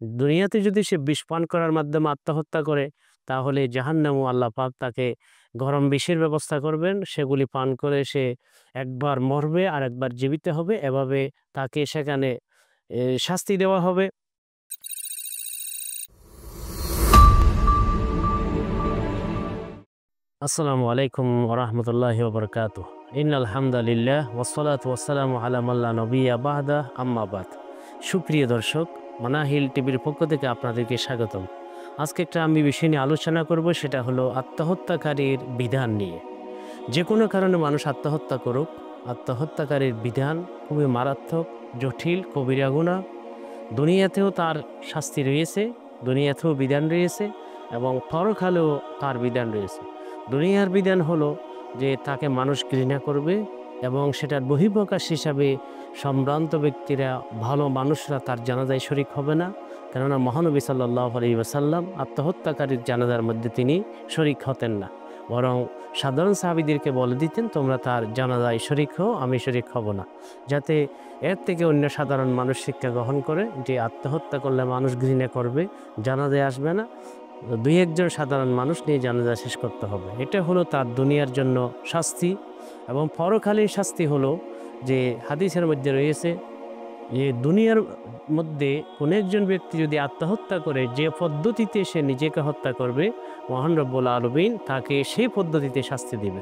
দুনিয়াতে যদি সে বিষ পান করার মাধ্যমে আত্মহত্যা করে, তাহলে জাহান্নামও আল্লাহ পাক তাকে গরম বিষের ব্যবস্থা করবেন। সেগুলি পান করে সে একবার মরবে আর একবার জীবিত হবে। এভাবে তাকে সেখানে শাস্তি দেওয়া হবে। আসসালামু আলাইকুম ওয়া রাহমাতুল্লাহি ওয়া বারাকাতুহু। ইন্নাল হামদালিল্লাহ ওয়াসসালাতু ওয়াসসালামু আলা মান লা নাবিয়্যা বা'দা আম্মা বাদ। সুপ্রিয় দর্শক, মানাহিল টিভির পক্ষ থেকে আপনাদেরকে স্বাগতম। আজকে একটা আমি বিষয় নিয়ে আলোচনা করব, সেটা হলো আত্মহত্যাকারীর বিধান নিয়ে। যে কোনো কারণে মানুষ আত্মহত্যা করুক, আত্মহত্যাকারীর বিধান খুবই মারাত্মক, জটিল, কবিরা গুনাহ। দুনিয়াতেও তার শাস্তি রয়েছে, দুনিয়াতেও বিধান রয়েছে এবং পরকালেও তার বিধান রয়েছে। দুনিয়ার বিধান হলো যে তাকে মানুষ ঘৃণা করবে এবং সেটার বহিঃপ্রকাশ হিসাবে সম্ভ্রান্ত ব্যক্তিরা, ভালো মানুষরা তার জানাজায় শরিক হবে না। কেননা মহানবী সাল্লাল্লাহু আলাইহি ওয়াসাল্লাম আত্মহত্যাকারীর জানাজার মধ্যে তিনি শরিক হতেন না, বরং সাধারণ সাহাবীদেরকে বলে দিতেন, তোমরা তার জানাজায় শরিক হও, আমি শরিক হব না। যাতে এর থেকে অন্য সাধারণ মানুষ শিক্ষা গ্রহণ করে যে আত্মহত্যা করলে মানুষ ঘৃণা করবে, জানাজায় আসবে না, দুই একজন সাধারণ মানুষ নিয়ে জানাজা শেষ করতে হবে। এটা হলো তার দুনিয়ার জন্য শাস্তি। এবং পরকালীন শাস্তি হলো যে হাদিসের মধ্যে রয়েছে যে দুনিয়ার মধ্যে কোনো একজন ব্যক্তি যদি আত্মহত্যা করে, যে পদ্ধতিতে সে নিজেকে হত্যা করবে, মহান রব্বুল আলামিন তাকে সেই পদ্ধতিতে শাস্তি দিবে।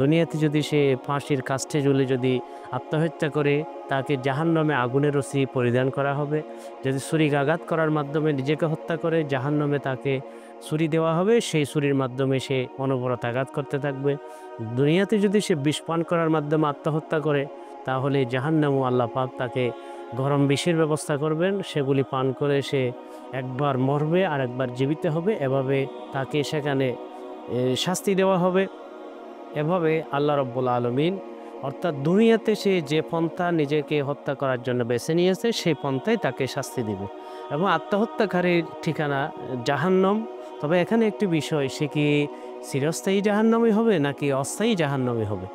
দুনিয়াতে যদি সে ফাঁসির কাষ্ঠে ঝুলে যদি আত্মহত্যা করে, তাকে জাহান্নামে আগুনের রশি পরিধান করা হবে। যদি ছুরিকাঘাত করার মাধ্যমে নিজেকে হত্যা করে, জাহান্নামে তাকে ছুরি দেওয়া হবে, সেই ছুরির মাধ্যমে সে অনবরত আঘাত করতে থাকবে। দুনিয়াতে যদি সে বিষ পান করার মাধ্যমে আত্মহত্যা করে, তাহলে জাহান্নামও আল্লাহ পাক তাকে গরম বিষের ব্যবস্থা করবেন। সেগুলি পান করে সে একবার মরবে আর একবার জীবিত হবে। এভাবে তাকে সেখানে শাস্তি দেওয়া হবে। এভাবে আল্লাহ রাব্বুল আলামিন, অর্থাৎ দুনিয়াতে সে যে পন্থা নিজেকে হত্যা করার জন্য বেছে নিয়েছে, সেই পন্থায় তাকে শাস্তি দিবে। এবং আত্মহত্যাকারীর ঠিকানা জাহান্নাম। তবে এখানে একটি বিষয়, সে কি চিরস্থায়ী জাহান্নামী হবে নাকি অস্থায়ী জাহান্নামী হবে?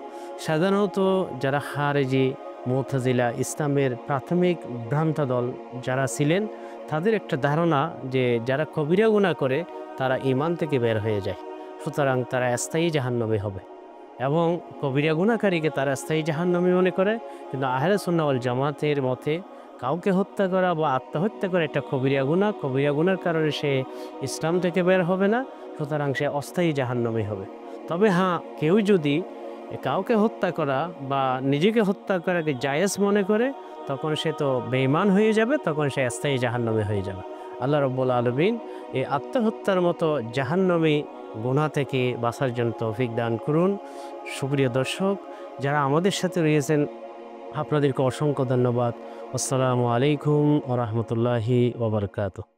সাধারণত যারা খারেজি, মুতাজিলা, ইসলামের প্রাথমিক ভ্রান্ত দল যারা ছিলেন, তাদের একটা ধারণা যে যারা কবিরা গুনাহ করে তারা ঈমান থেকে বের হয়ে যায়, সুতরাং তারা স্থায়ী জাহান্নামী হবে। এবং কবিরা গুনাহকারীকে তারা স্থায়ী জাহান্নামী মনে করে। কিন্তু আহলে সুন্নাহ ওয়াল জামাতের মতে কাউকে হত্যা করা বা আত্মহত্যা করা একটা কবিরা গুনাহ। কবিরা গুনার কারণে সে ইসলাম থেকে বের হবে না, সুতরাং সে অস্থায়ী জাহান্নামী হবে। তবে হ্যাঁ, কেউ যদি কাউকে হত্যা করা বা নিজেকে হত্যা করাকে জায়েজ মনে করে, তখন সে তো বেঈমান হয়ে যাবে, তখন সে স্থায়ী জাহান্নামী হয়ে যাবে। আল্লাহ রাব্বুল আলামিন এই আত্মহত্যার মতো জাহান্নামী গুনাহ থেকে বাঁচার জন্য তৌফিক দান করুন। সুপ্রিয় দর্শক, যারা আমাদের সাথে রয়েছেন, আপনাদেরকে অসংখ্য ধন্যবাদ। আসসালামু আলাইকুম ওয়া রাহমাতুল্লাহি ওয়া বারাকাতুহু।